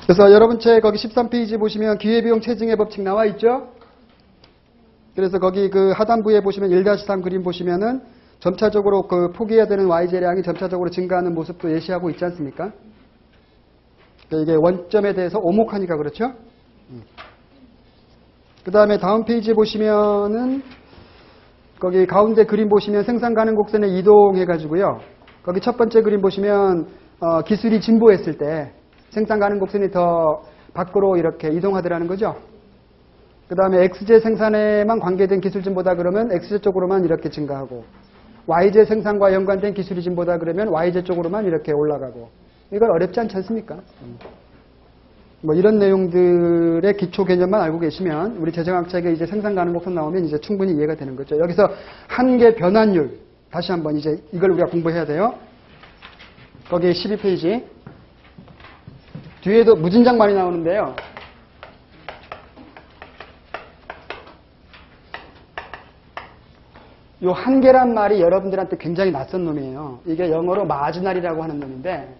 그래서 여러분 책 거기 13페이지 보시면 기회비용 체증의 법칙 나와 있죠? 그래서 거기 그 하단부에 보시면 1-3 그림 보시면은 점차적으로 그 포기해야 되는 Y재량이 점차적으로 증가하는 모습도 예시하고 있지 않습니까? 그러니까 이게 원점에 대해서 오목하니까 그렇죠? 그 다음에 다음 페이지 보시면은 거기 가운데 그림 보시면 생산 가능 곡선에 이동해가지고요. 거기 첫 번째 그림 보시면 기술이 진보했을 때 생산 가능 곡선이 더 밖으로 이렇게 이동하더라는 거죠. 그 다음에 X제 생산에만 관계된 기술 진보다 그러면 X제 쪽으로만 이렇게 증가하고 Y제 생산과 연관된 기술이 진보다 그러면 Y제 쪽으로만 이렇게 올라가고 이건 어렵지 않지 않습니까? 뭐 이런 내용들의 기초 개념만 알고 계시면 우리 재정학책에 이제 생산 가능 곡선 나오면 이제 충분히 이해가 되는 거죠. 여기서 한계 변환율 다시 한번 이제 이걸 우리가 공부해야 돼요. 거기 12페이지 뒤에도 무진장 많이 나오는데요. 요 한계란 말이 여러분들한테 굉장히 낯선 놈이에요. 이게 영어로 마지날이라고 하는 놈인데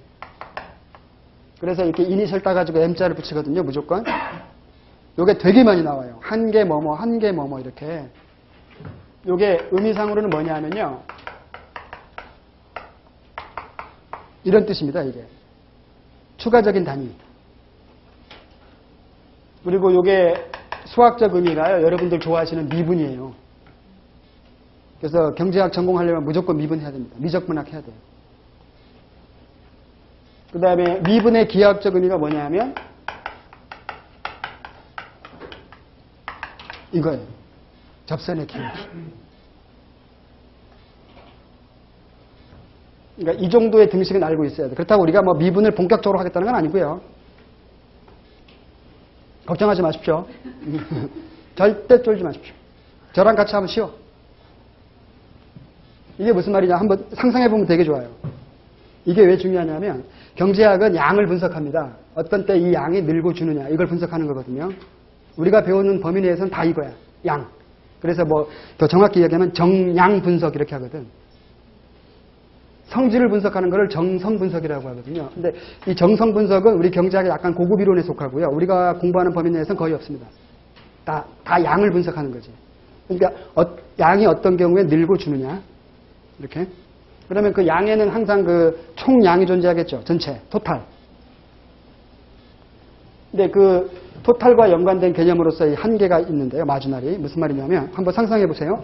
그래서 이렇게 이니셜 따가지고 M자를 붙이거든요. 무조건. 요게 되게 많이 나와요. 한계 뭐뭐 한계 뭐뭐 이렇게. 요게 의미상으로는 뭐냐 하면요. 이런 뜻입니다. 이게. 추가적인 단위. 그리고 요게 수학적 의미가요. 여러분들 좋아하시는 미분이에요. 그래서 경제학 전공하려면 무조건 미분해야 됩니다. 미적분학 해야 돼요. 그 다음에 미분의 기하학적 의미가 뭐냐 하면 이거예요. 접선의 기하. 그러니까 이 정도의 등식은 알고 있어야 돼. 그렇다고 우리가 뭐 미분을 본격적으로 하겠다는 건 아니고요. 걱정하지 마십시오. 절대 쫄지 마십시오. 저랑 같이 하면 쉬워. 이게 무슨 말이냐 한번 상상해보면 되게 좋아요. 이게 왜 중요하냐면 경제학은 양을 분석합니다. 어떤 때 이 양이 늘고 주느냐 이걸 분석하는 거거든요. 우리가 배우는 범위 내에서는 다 이거야. 양. 그래서 뭐 더 정확히 얘기하면 정양 분석 이렇게 하거든. 성질을 분석하는 것을 정성 분석이라고 하거든요. 근데 이 정성 분석은 우리 경제학의 약간 고급 이론에 속하고요. 우리가 공부하는 범위 내에서는 거의 없습니다. 다 양을 분석하는 거지. 그러니까 양이 어떤 경우에 늘고 주느냐 이렇게. 그러면 그 양에는 항상 그 총양이 존재하겠죠. 전체, 토탈. 근데 그 토탈과 연관된 개념으로서 이 한계가 있는데요. 마지날이. 무슨 말이냐면 한번 상상해 보세요.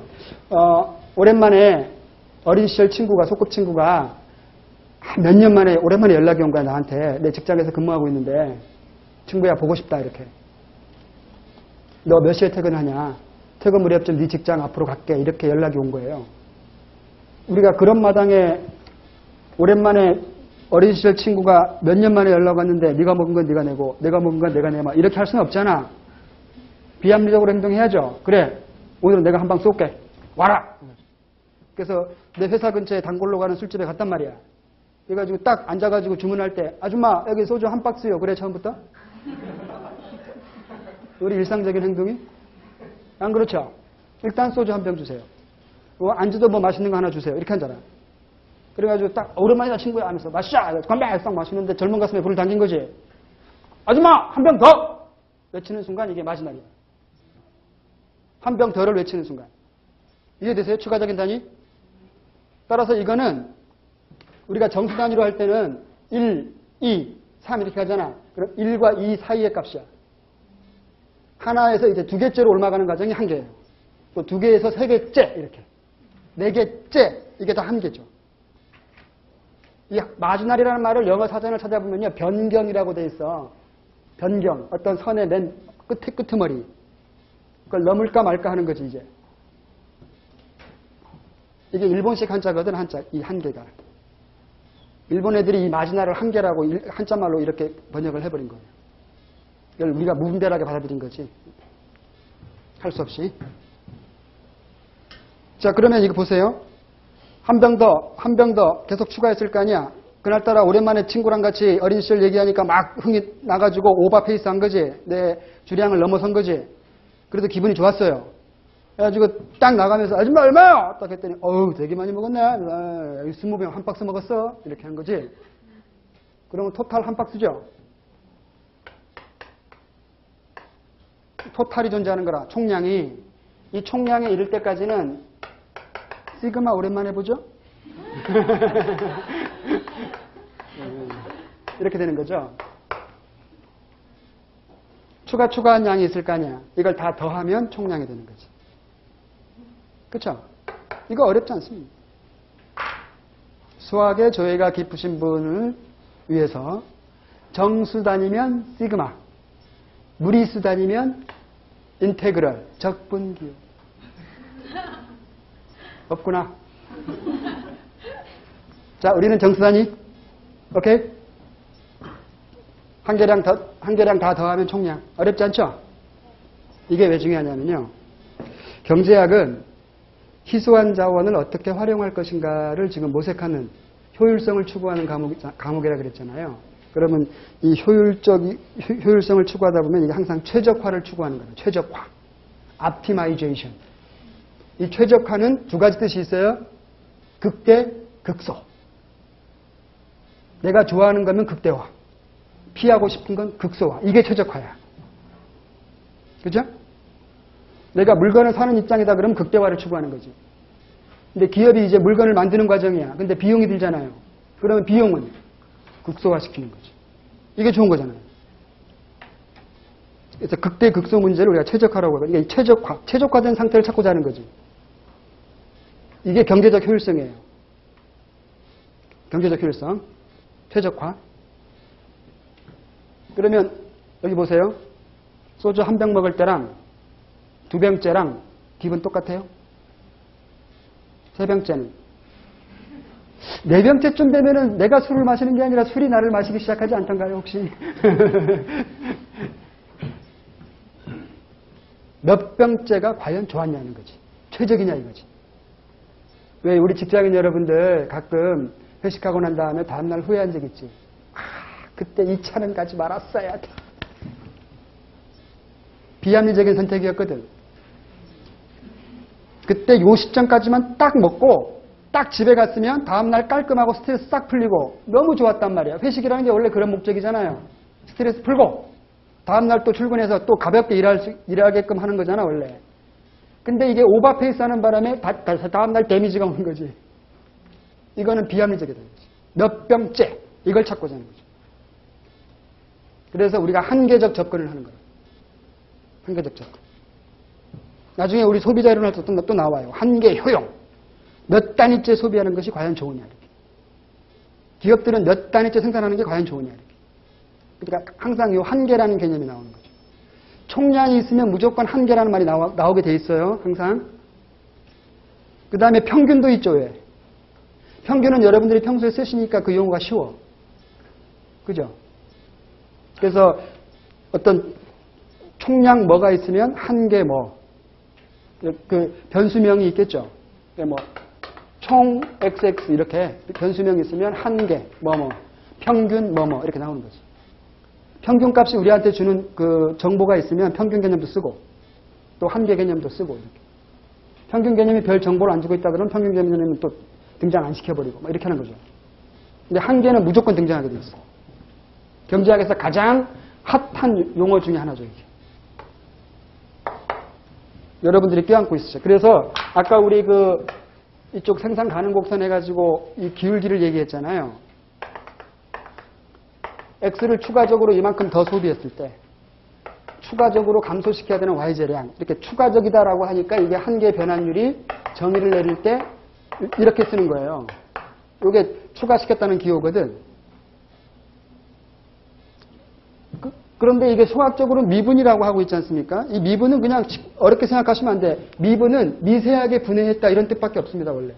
오랜만에 어린 시절 친구가, 소꿉친구가 몇 년 만에, 오랜만에 연락이 온 거야, 나한테. 내 직장에서 근무하고 있는데, 친구야, 보고 싶다, 이렇게. 너 몇 시에 퇴근하냐? 퇴근 무렵쯤 네 직장 앞으로 갈게. 이렇게 연락이 온 거예요. 우리가 그런 마당에 오랜만에 어린 시절 친구가 몇 년 만에 연락 왔는데 네가 먹은 건 네가 내고 내가 먹은 건 내가 내마 이렇게 할 수는 없잖아. 비합리적으로 행동해야죠. 그래, 오늘은 내가 한 방 쏠게. 와라. 그래서 내 회사 근처에 단골로 가는 술집에 갔단 말이야. 그래가지고 딱 앉아가지고 주문할 때 아줌마 여기 소주 한 박스요. 그래 처음부터? 우리 일상적인 행동이? 안 그렇죠? 일단 소주 한 병 주세요. 안주도 뭐 맛있는 거 하나 주세요. 이렇게 하잖아. 그래가지고 딱 오랜만이다 친구야 하면서 마시자. 건배! 딱 마시는데 젊은 가슴에 불을 당긴 거지. 아줌마 한 병 더! 외치는 순간 이게 마지막이야. 한 병 더를 외치는 순간. 이해되세요? 추가적인 단위? 따라서 이거는 우리가 정수 단위로 할 때는 1, 2, 3 이렇게 하잖아. 그럼 1과 2 사이의 값이야. 하나에서 이제 두 개째로 올라가는 과정이 한 개예요. 또 두 개에서 세 개째 이렇게. 네 개째 이게 다 한 개죠. 이 마지날이라는 말을 영어 사전을 찾아보면요. 변경이라고 돼 있어. 변경. 어떤 선의 맨 끄트머리. 그걸 넘을까 말까 하는 거지 이제. 이게 일본식 한자거든, 한자. 이 한계가. 일본 애들이 이 마지날을 한계라고 한자말로 이렇게 번역을 해버린 거예요. 이걸 우리가 무분별하게 받아들인 거지. 할 수 없이. 자, 그러면 이거 보세요. 한 병 더 계속 추가했을 거 아니야. 그날따라 오랜만에 친구랑 같이 어린 시절 얘기하니까 막 흥이 나가지고 오버페이스 한 거지. 내 주량을 넘어선 거지. 그래도 기분이 좋았어요. 그래가지고 딱 나가면서 아줌마 얼마요? 딱 했더니 어우 되게 많이 먹었네. 20병 한 박스 먹었어. 이렇게 한 거지. 그러면 토탈 한 박스죠. 토탈이 존재하는 거라. 총량이. 이 총량에 이를 때까지는 시그마 오랜만에 보죠? 이렇게 되는 거죠. 추가한 양이 있을 거 아니야. 이걸 다 더하면 총량이 되는 거지. 그렇죠? 이거 어렵지 않습니다. 수학에 조예가 깊으신 분을 위해서 정수 단위면 시그마, 무리수 단위면 인테그럴, 적분기호. 없구나. 자, 우리는 정수 단위. 오케이? 한 개량 다 더하면 총량. 어렵지 않죠? 이게 왜 중요하냐면요. 경제학은 희소한 자원을 어떻게 활용할 것인가를 지금 모색하는 효율성을 추구하는 과목이라 그랬잖아요. 그러면 이 효율성을 추구하다 보면 이게 항상 최적화를 추구하는 거예요. 최적화. optimization. 이 최적화는 두 가지 뜻이 있어요. 극대, 극소. 내가 좋아하는 거면 극대화. 피하고 싶은 건 극소화. 이게 최적화야. 그죠? 내가 물건을 사는 입장이다 그러면 극대화를 추구하는 거지. 근데 기업이 이제 물건을 만드는 과정이야. 근데 비용이 들잖아요. 그러면 비용은 극소화시키는 거지. 이게 좋은 거잖아요. 그래서 극대, 극소 문제를 우리가 최적화라고 하거든요. 이게 최적화된 상태를 찾고자 하는 거지. 이게 경제적 효율성이에요. 경제적 효율성. 최적화. 그러면 여기 보세요. 소주 한 병 먹을 때랑 두 병째랑 기분 똑같아요? 세 병째는. 네 병째쯤 되면은 내가 술을 마시는 게 아니라 술이 나를 마시기 시작하지 않던가요, 혹시? 몇 병째가 과연 좋았냐는 거지. 최적이냐 이거지. 왜 우리 직장인 여러분들 가끔 회식하고 난 다음에 다음날 후회한 적 있지. 그때 이 차는 가지 말았어야 돼. 비합리적인 선택이었거든. 그때 요 시점까지만 딱 먹고 딱 집에 갔으면 다음날 깔끔하고 스트레스 싹 풀리고 너무 좋았단 말이야. 회식이라는 게 원래 그런 목적이잖아요. 스트레스 풀고 다음날 또 출근해서 또 가볍게 일하게끔 하는 거잖아 원래. 근데 이게 오버페이스 하는 바람에 다음날 데미지가 오는 거지. 이거는 비합리적이다. 몇 병째 이걸 찾고자 하는 거죠. 그래서 우리가 한계적 접근을 하는 거예요. 한계적 접근. 나중에 우리 소비자 이론할 때 또 나와요. 한계 효용. 몇 단위째 소비하는 것이 과연 좋으냐. 이렇게. 기업들은 몇 단위째 생산하는 게 과연 좋으냐. 이렇게. 그러니까 항상 이 한계라는 개념이 나오는 거죠. 총량이 있으면 무조건 한계라는 말이 나오게 돼 있어요. 항상. 그 다음에 평균도 있죠. 왜? 평균은 여러분들이 평소에 쓰시니까 그 용어가 쉬워. 그죠? 그래서 어떤 총량 뭐가 있으면 한계 뭐. 그 변수명이 있겠죠. 뭐 총 XX 이렇게 변수명이 있으면 한계 뭐뭐 평균 뭐뭐 이렇게 나오는 거지. 평균값이 우리한테 주는 그 정보가 있으면 평균 개념도 쓰고 또 한계 개념도 쓰고 이렇게. 평균 개념이 별 정보를 안 주고 있다 그러면 평균 개념은 또 등장 안 시켜버리고 막 이렇게 하는 거죠. 근데 한계는 무조건 등장하게 돼 있어. 경제학에서 가장 핫한 용어 중에 하나죠 이게. 여러분들이 껴안고 있으시죠. 그래서 아까 우리 그 이쪽 생산 가능 곡선 해가지고 이 기울기를 얘기했잖아요. X를 추가적으로 이만큼 더 소비했을 때 추가적으로 감소시켜야 되는 Y제량 이렇게 추가적이다라고 하니까 이게 한계 변환율이 정의를 내릴 때 이렇게 쓰는 거예요. 이게 추가시켰다는 기호거든. 그런데 이게 수학적으로 미분이라고 하고 있지 않습니까? 이 미분은 그냥 어렵게 생각하시면 안 돼. 미분은 미세하게 분해했다 이런 뜻밖에 없습니다. 원래.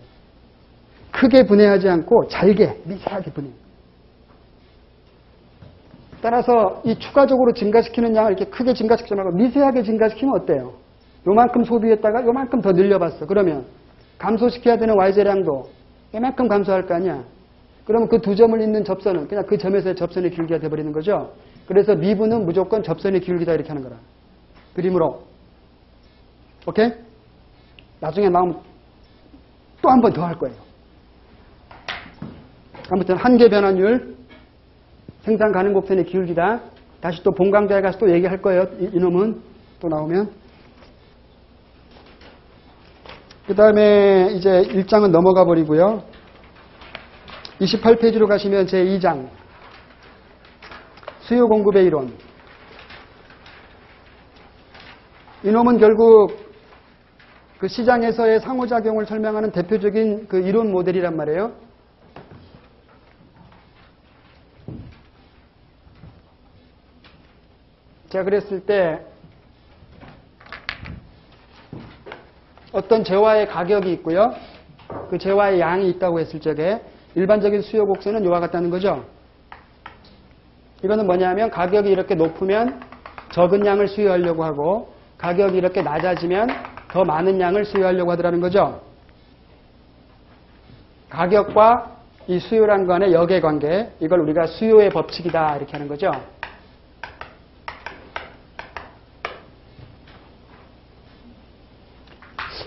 크게 분해하지 않고 잘게 미세하게 분해. 따라서 이 추가적으로 증가시키는 양을 이렇게 크게 증가시키지 말고 미세하게 증가시키면 어때요? 요만큼 소비했다가 요만큼 더 늘려봤어. 그러면 감소시켜야 되는 Y제량도 요만큼 감소할 거 아니야. 그러면 그 두 점을 잇는 접선은 그냥 그 점에서의 접선의 길기가 돼버리는 거죠. 그래서 미분은 무조건 접선의 기울기다 이렇게 하는 거라. 그림으로. 오케이? 나중에 나오면 또 한 번 더 할 거예요. 아무튼 한계 변환율, 생산 가능 곡선의 기울기다. 다시 또 본강좌에 가서 또 얘기할 거예요. 이놈은. 또 나오면. 그 다음에 이제 1장은 넘어가 버리고요. 28페이지로 가시면 제2장. 수요 공급의 이론. 이놈은 결국 그 시장에서의 상호작용을 설명하는 대표적인 그 이론 모델이란 말이에요. 제가 그랬을 때 어떤 재화의 가격이 있고요. 그 재화의 양이 있다고 했을 적에 일반적인 수요 곡선은 이와 같다는 거죠. 이거는 뭐냐면 가격이 이렇게 높으면 적은 양을 수요하려고 하고 가격이 이렇게 낮아지면 더 많은 양을 수요하려고 하더라는 거죠. 가격과 이 수요란 간의 역의관계, 이걸 우리가 수요의 법칙이다 이렇게 하는 거죠.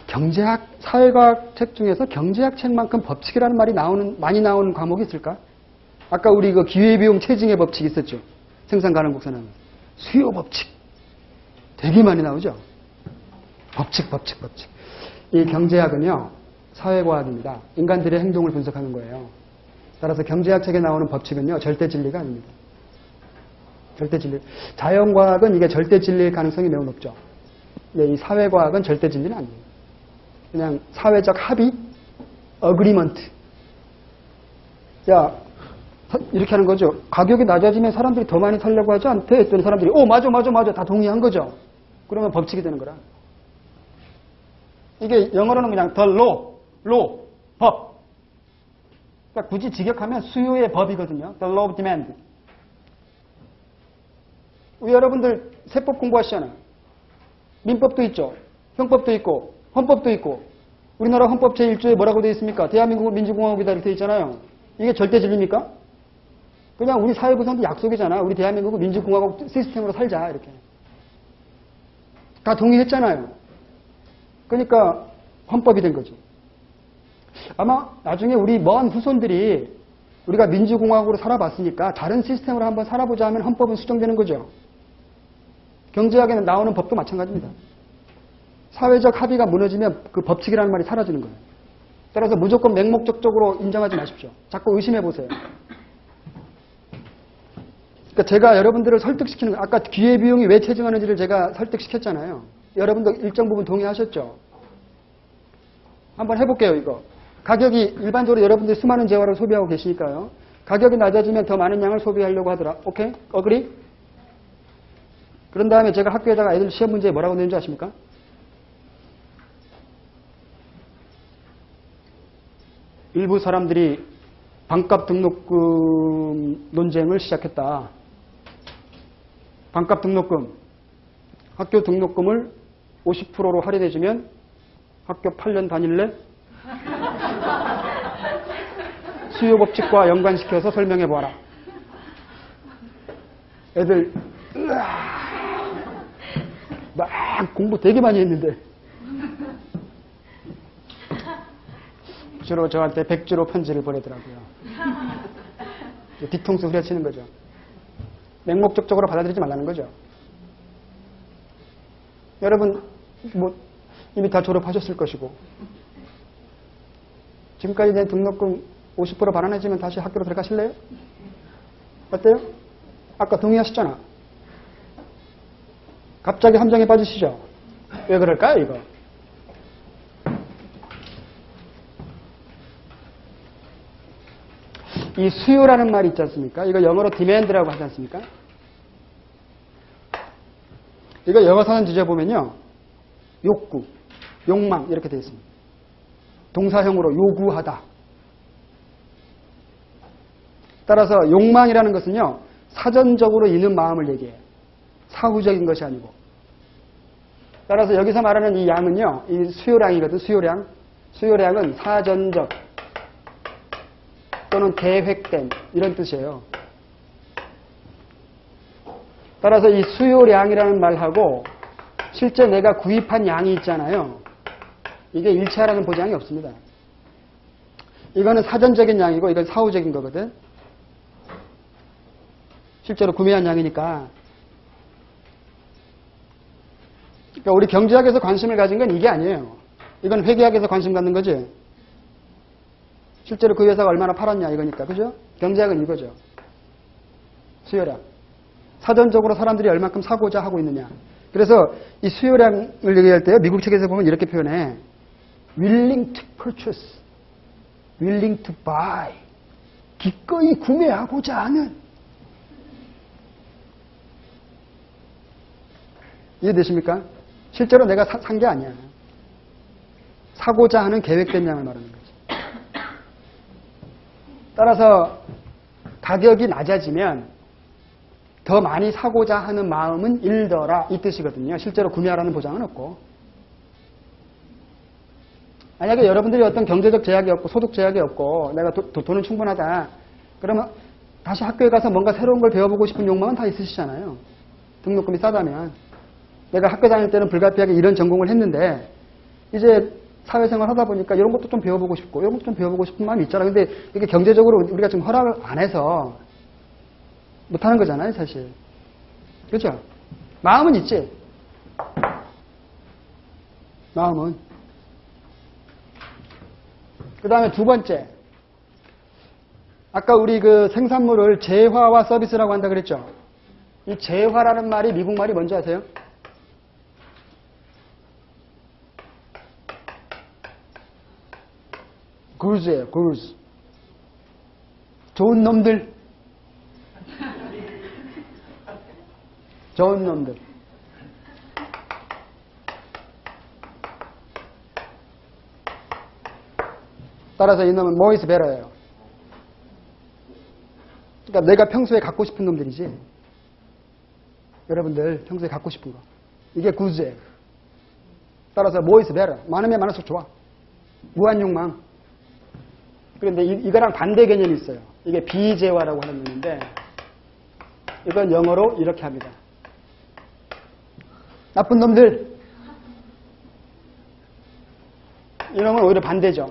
경제학, 사회과학 책 중에서 경제학 책만큼 법칙이라는 말이 많이 나오는 과목이 있을까? 아까 우리 그 기회비용 체증의 법칙이 있었죠. 생산가능국선은. 수요 법칙. 되게 많이 나오죠. 법칙. 이 경제학은요, 사회과학입니다. 인간들의 행동을 분석하는 거예요. 따라서 경제학 책에 나오는 법칙은요, 절대 진리가 아닙니다. 절대 진리. 자연과학은 이게 절대 진리일 가능성이 매우 높죠. 근데 이 사회과학은 절대 진리는 아니에요. 그냥 사회적 합의, 어그리먼트. 야, 이렇게 하는 거죠. 가격이 낮아지면 사람들이 더 많이 살려고 하지 않대? 했더니 사람들이 맞아. 다 동의한 거죠. 그러면 법칙이 되는 거라. 이게 영어로는 그냥 the law, 법. 그러니까 굳이 직역하면 수요의 법이거든요. The law of demand. 우리 여러분들 세법 공부하시잖아요. 민법도 있죠. 형법도 있고 헌법도 있고. 우리나라 헌법 제1조에 뭐라고 되어 있습니까? 대한민국은 민주공화국이다 이렇게 되어 있잖아요. 이게 절대 진리입니까? 그냥 우리 사회 구성도 약속이잖아. 우리 대한민국은 민주공화국 시스템으로 살자 이렇게. 다 동의했잖아요. 그러니까 헌법이 된 거죠. 아마 나중에 우리 먼 후손들이 우리가 민주공화국으로 살아봤으니까 다른 시스템으로 한번 살아보자 하면 헌법은 수정되는 거죠. 경제학에 나오는 법도 마찬가지입니다. 사회적 합의가 무너지면 그 법칙이라는 말이 사라지는 거예요. 따라서 무조건 맹목적적으로 인정하지 마십시오. 자꾸 의심해 보세요. 그러니까 제가 여러분들을 설득시키는 거, 아까 기회비용이 왜 체증하는지를 제가 설득시켰잖아요. 여러분도 일정 부분 동의하셨죠? 한번 해볼게요, 이거. 가격이 일반적으로 여러분들이 수많은 재화를 소비하고 계시니까요. 가격이 낮아지면 더 많은 양을 소비하려고 하더라. 오케이? 어그리? 그런 다음에 제가 학교에다가 애들 시험 문제에 뭐라고 내는지 아십니까? 일부 사람들이 반값 등록금 논쟁을 시작했다. 반값 등록금. 학교 등록금을 50%로 할인해주면 학교 8년 다닐래? 수요 법칙과 연관시켜서 설명해봐라. 애들 막 공부 되게 많이 했는데 주로 저한테 100주로 편지를 보내더라고요. 뒤통수 후려치는 거죠. 맹목적으로 받아들이지 말라는 거죠. 여러분 뭐 이미 다 졸업하셨을 것이고 지금까지 낸 등록금 50% 반환해주면 다시 학교로 들어가실래요? 어때요? 아까 동의하셨잖아. 갑자기 함정에 빠지시죠? 왜 그럴까요, 이거? 이 수요라는 말이 있지 않습니까? 이거 영어로 demand라고 하지 않습니까? 이거 영어 사전 주제 보면요. 욕구, 욕망 이렇게 되어 있습니다. 동사형으로 요구하다. 따라서 욕망이라는 것은요. 사전적으로 있는 마음을 얘기해요. 사후적인 것이 아니고. 따라서 여기서 말하는 이 양은요. 이 수요량이거든. 수요량. 수요량은 사전적 또는 계획된 이런 뜻이에요. 따라서 이 수요량이라는 말하고 실제 내가 구입한 양이 있잖아요. 이게 일치하라는 보장이 없습니다. 이거는 사전적인 양이고 이건 사후적인 거거든. 실제로 구매한 양이니까. 그러니까 우리 경제학에서 관심을 가진 건 이게 아니에요. 이건 회계학에서 관심 갖는 거지. 실제로 그 회사가 얼마나 팔았냐 이거니까. 그죠? 경제학은 이거죠. 수요량. 사전적으로 사람들이 얼만큼 사고자 하고 있느냐. 그래서 이 수요량을 얘기할 때요. 미국 책에서 보면 이렇게 표현해. willing to purchase, willing to buy. 기꺼이 구매하고자 하는. 이해되십니까? 실제로 내가 산 게 아니야. 사고자 하는 계획된 양을 말하는 거지. 따라서 가격이 낮아지면 더 많이 사고자 하는 마음은 일더라 이 뜻이거든요. 실제로 구매하라는 보장은 없고. 만약에 여러분들이 어떤 경제적 제약이 없고 소득 제약이 없고 내가 돈은 충분하다. 그러면 다시 학교에 가서 뭔가 새로운 걸 배워보고 싶은 욕망은 다 있으시잖아요. 등록금이 싸다면. 내가 학교 다닐 때는 불가피하게 이런 전공을 했는데 이제 사회생활 하다 보니까 이런 것도 좀 배워보고 싶고 이런 것도 좀 배워보고 싶은 마음이 있잖아. 근데 이게 경제적으로 우리가 지금 허락을 안 해서 못하는 거잖아요, 사실. 그렇죠? 마음은 있지. 마음은. 그 다음에 두 번째. 아까 우리 그 생산물을 재화와 서비스라고 한다 그랬죠? 이 재화라는 말이 미국 말이 뭔지 아세요? goods예요, goods. 좋은 놈들. 좋은 놈들. 따라서 이 놈은 more is better예요. 그러니까 내가 평소에 갖고 싶은 놈들이지. 여러분들 평소에 갖고 싶은 거. 이게 goods예요. 따라서 more is better. 많으면 많을수록 좋아. 무한 욕망. 그런데 이거랑 반대 개념이 있어요. 이게 비재화라고 하는 놈인데 이건 영어로 이렇게 합니다. 나쁜 놈들. 이놈은 오히려 반대죠.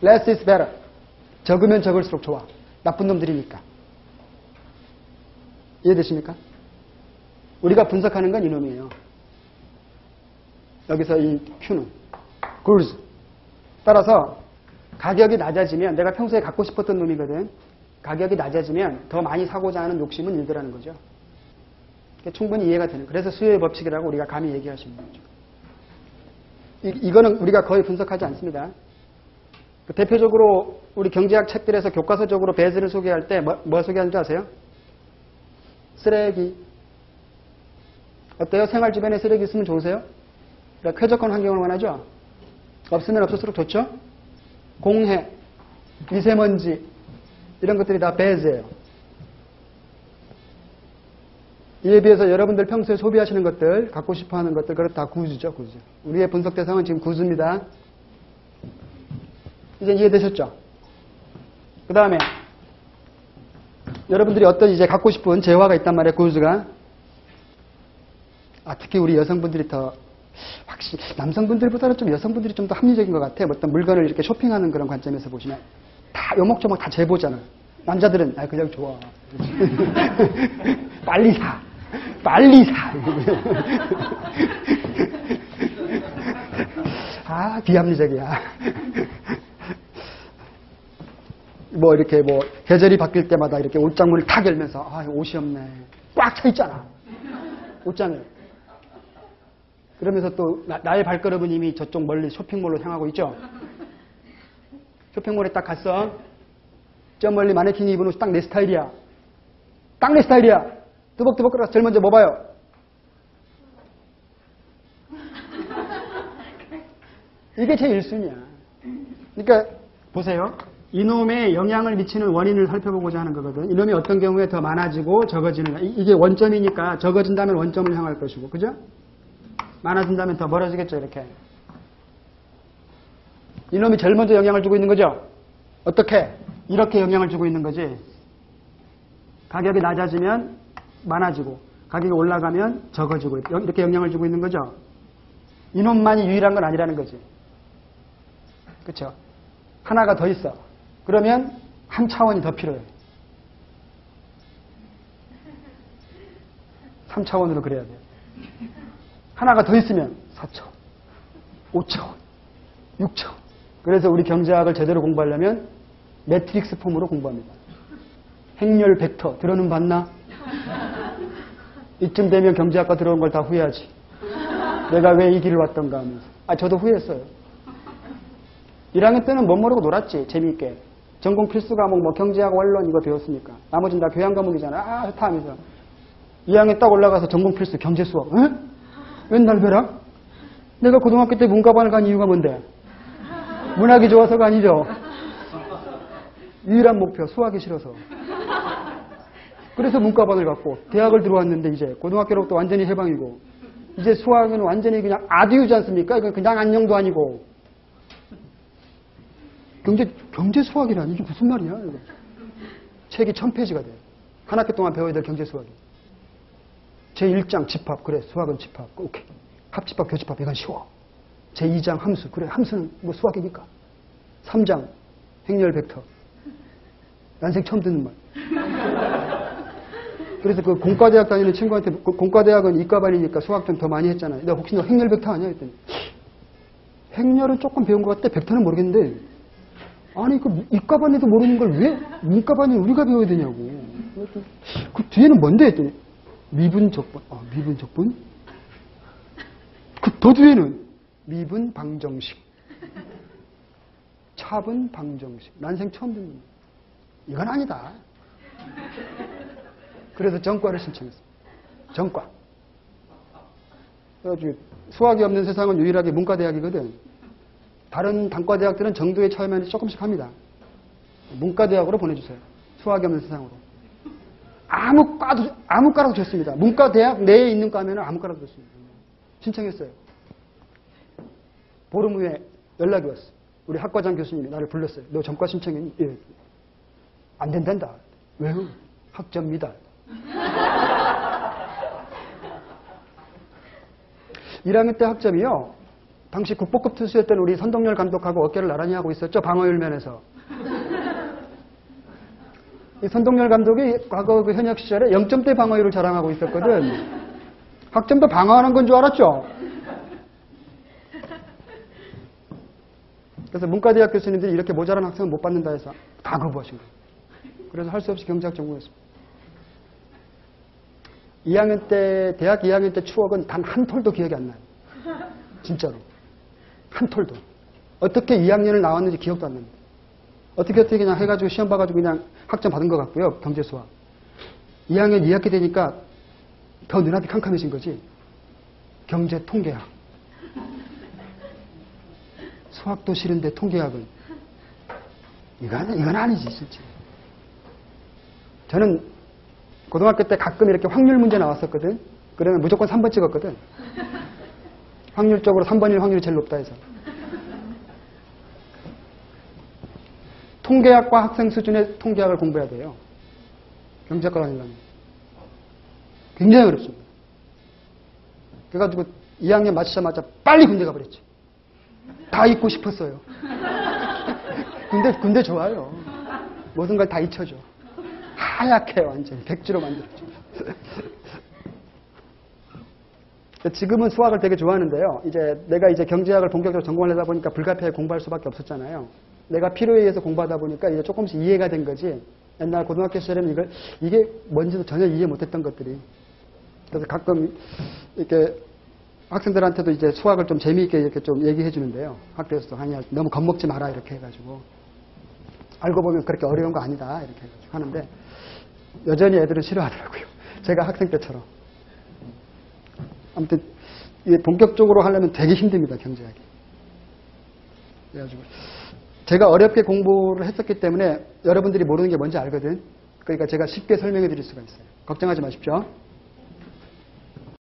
Less is better. 적으면 적을수록 좋아. 나쁜 놈들이니까. 이해되십니까? 우리가 분석하는 건 이놈이에요. 여기서 이 Q는 goods. 따라서 가격이 낮아지면 내가 평소에 갖고 싶었던 놈이거든. 가격이 낮아지면 더 많이 사고자 하는 욕심은 일더라는 거죠. 충분히 이해가 되는. 그래서 수요의 법칙이라고 우리가 감히 얘기할 수 있는 거죠. 이거는 우리가 거의 분석하지 않습니다. 대표적으로 우리 경제학 책들에서 교과서적으로 배스를 소개할 때 뭐 소개하는 줄 아세요? 쓰레기. 어때요? 생활 주변에 쓰레기 있으면 좋으세요? 그러니까 쾌적한 환경을 원하죠? 없으면 없을수록 좋죠? 공해, 미세먼지 이런 것들이 다 배스예요. 이에 비해서 여러분들 평소에 소비하시는 것들, 갖고 싶어하는 것들, 그것 다 구즈죠, 구즈. 우리의 분석 대상은 지금 구즈입니다. 이제 이해되셨죠? 그 다음에 여러분들이 어떤 이제 갖고 싶은 재화가 있단 말이에요, 구즈가. 특히 우리 여성분들이 더 확실히 남성분들보다는 좀 여성분들이 좀 더 합리적인 것 같아요. 어떤 물건을 이렇게 쇼핑하는 그런 관점에서 보시면 다 요목조목 다 재보잖아요. 남자들은 그냥 좋아. 빨리 사. 빨리 사. 비합리적이야. 이렇게 계절이 바뀔 때마다 이렇게 옷장문을 탁 열면서 옷이 없네. 꽉 차 있잖아. 옷장을. 그러면서 또 나의 발걸음은 이미 저쪽 멀리 쇼핑몰로 향하고 있죠. 쇼핑몰에 딱 갔어. 저 멀리 마네킹이 입은 옷이 딱 내 스타일이야. 딱 내 스타일이야. 뜨벅뜨벅 끓여서 제일 먼저 뭐 봐요? 이게 제 1순위야. 그러니까 보세요. 이놈의 영향을 미치는 원인을 살펴보고자 하는 거거든. 이놈이 어떤 경우에 더 많아지고 적어지는 거. 이게 원점이니까 적어진다면 원점을 향할 것이고. 그죠? 많아진다면 더 멀어지겠죠, 이렇게. 이놈이 제일 먼저 영향을 주고 있는 거죠? 어떻게? 이렇게 영향을 주고 있는 거지. 가격이 낮아지면 많아지고, 가격이 올라가면 적어지고, 이렇게 영향을 주고 있는 거죠? 이놈만이 유일한 건 아니라는 거지. 그쵸? 하나가 더 있어. 그러면 한 차원이 더 필요해. 3차원으로 그려야 돼요. 하나가 더 있으면 4차원, 5차원, 6차원. 그래서 우리 경제학을 제대로 공부하려면 매트릭스 폼으로 공부합니다. 행렬 벡터 들어는 봤나? 이쯤 되면 경제학과 들어온 걸 다 후회하지. 내가 왜 이 길을 왔던가 하면서. 저도 후회했어요. 1학년 때는 못 모르고 놀았지. 재미있게. 전공 필수 과목 뭐 경제학 원론 이거 배웠으니까. 나머지는 다 교양 과목이잖아. 좋다 하면서. 2학년 딱 올라가서 전공 필수 경제 수업. 응? 웬날 벼락? 내가 고등학교 때 문과반을 간 이유가 뭔데? 문학이 좋아서가 아니죠. 유일한 목표 수학이 싫어서. 그래서 문과반을 갔고 대학을 들어왔는데 이제 고등학교로부터 완전히 해방이고 이제 수학은 완전히 그냥 아듀유지 않습니까? 이건 그냥 안녕도 아니고 경제 수학이라니 이게 무슨 말이야? 이거. 책이 1000페이지가 돼요. 한 학기 동안 배워야 될 경제 수학이. 제1장 집합 그래 수학은 집합 오케이. 합집합 교집합 이건 쉬워. 제2장 함수 그래 함수는 뭐 수학이니까. 3장 행렬 벡터. 난생 처음 듣는 말. 그래서 그 공과대학 다니는 친구한테 공과대학은 이과반이니까 수학 좀 더 많이 했잖아요. 내가 혹시 너 행렬 벡터 아니야? 했더니 행렬은 조금 배운 것 같아. 벡터는 모르겠는데 아니 그 이과반에도 모르는 걸 왜 문과반이 우리가 배워야 되냐고. 그 뒤에는 뭔데? 했더니 미분 적분. 미분 적분? 그 더 뒤에는 미분 방정식. 차분 방정식. 난생 처음 듣는 거. 이건 아니다. 그래서 전과를 신청했습니다. 전과. 수학이 없는 세상은 유일하게 문과대학이거든. 다른 단과대학들은 정도의 차이만 조금씩 합니다. 문과대학으로 보내주세요. 수학이 없는 세상으로. 아무 과라도 좋습니다. 문과대학 내에 있는 과면 아무 과라도 좋습니다. 신청했어요. 보름 후에 연락이 왔어. 우리 학과장 교수님이 나를 불렀어요. 너 전과 신청했니? 예. 안 된단다. 왜요? 학점 미달. 1학년 때 학점이요. 당시 국보급 투수였던 우리 선동열 감독하고 어깨를 나란히 하고 있었죠. 방어율 면에서. 이 선동열 감독이 과거 그 현역 시절에 0점대 방어율을 자랑하고 있었거든. 학점도 방어하는 건 줄 알았죠. 그래서 문과대학 교수님들이 이렇게 모자란 학생은 못 받는다 해서 다 거부하신 거예요. 그래서 할 수 없이 경제학 전공했습니다. 2학년 때, 대학 2학년 때 추억은 단 한 톨도 기억이 안 나요. 진짜로. 한 톨도. 어떻게 2학년을 나왔는지 기억도 안 납니다. 어떻게 그냥 해가지고 시험 봐가지고 그냥 학점 받은 것 같고요. 경제 수학. 2학년 2학기 되니까 더 눈앞이 캄캄해진 거지. 경제 통계학. 수학도 싫은데 통계학은. 이건 아니지, 진짜. 저는 고등학교 때 가끔 이렇게 확률 문제 나왔었거든. 그러면 무조건 3번 찍었거든. 확률적으로 3번일 확률이 제일 높다 해서. 통계학과 학생 수준의 통계학을 공부해야 돼요. 경제학과 다니려면. 굉장히 어렵습니다. 그래가지고 2학년 마치자마자 빨리 군대 가버렸지. 다 잊고 싶었어요. 군대 좋아요. 모든 걸 다 잊혀줘. 하얗게 완전히 백지로 만들어줘. 지금은 수학을 되게 좋아하는데요. 내가 경제학을 본격적으로 전공하려다 보니까 불가피하게 공부할 수밖에 없었잖아요. 내가 필요에 의해서 공부하다 보니까 이제 조금씩 이해가 된 거지. 옛날 고등학교 시절에는 이게 뭔지도 전혀 이해 못했던 것들이. 그래서 가끔 이렇게 학생들한테도 이제 수학을 좀 재미있게 이렇게 좀 얘기해 주는데요. 학교에서도 아니야 너무 겁먹지 마라 이렇게 해가지고 알고 보면 그렇게 어려운 거 아니다 이렇게 해가지고 하는데 여전히 애들은 싫어하더라고요. 제가 학생 때처럼. 아무튼 본격적으로 하려면 되게 힘듭니다. 경제학이. 그래가지고 제가 어렵게 공부를 했었기 때문에 여러분들이 모르는 게 뭔지 알거든. 그러니까 제가 쉽게 설명해 드릴 수가 있어요. 걱정하지 마십시오.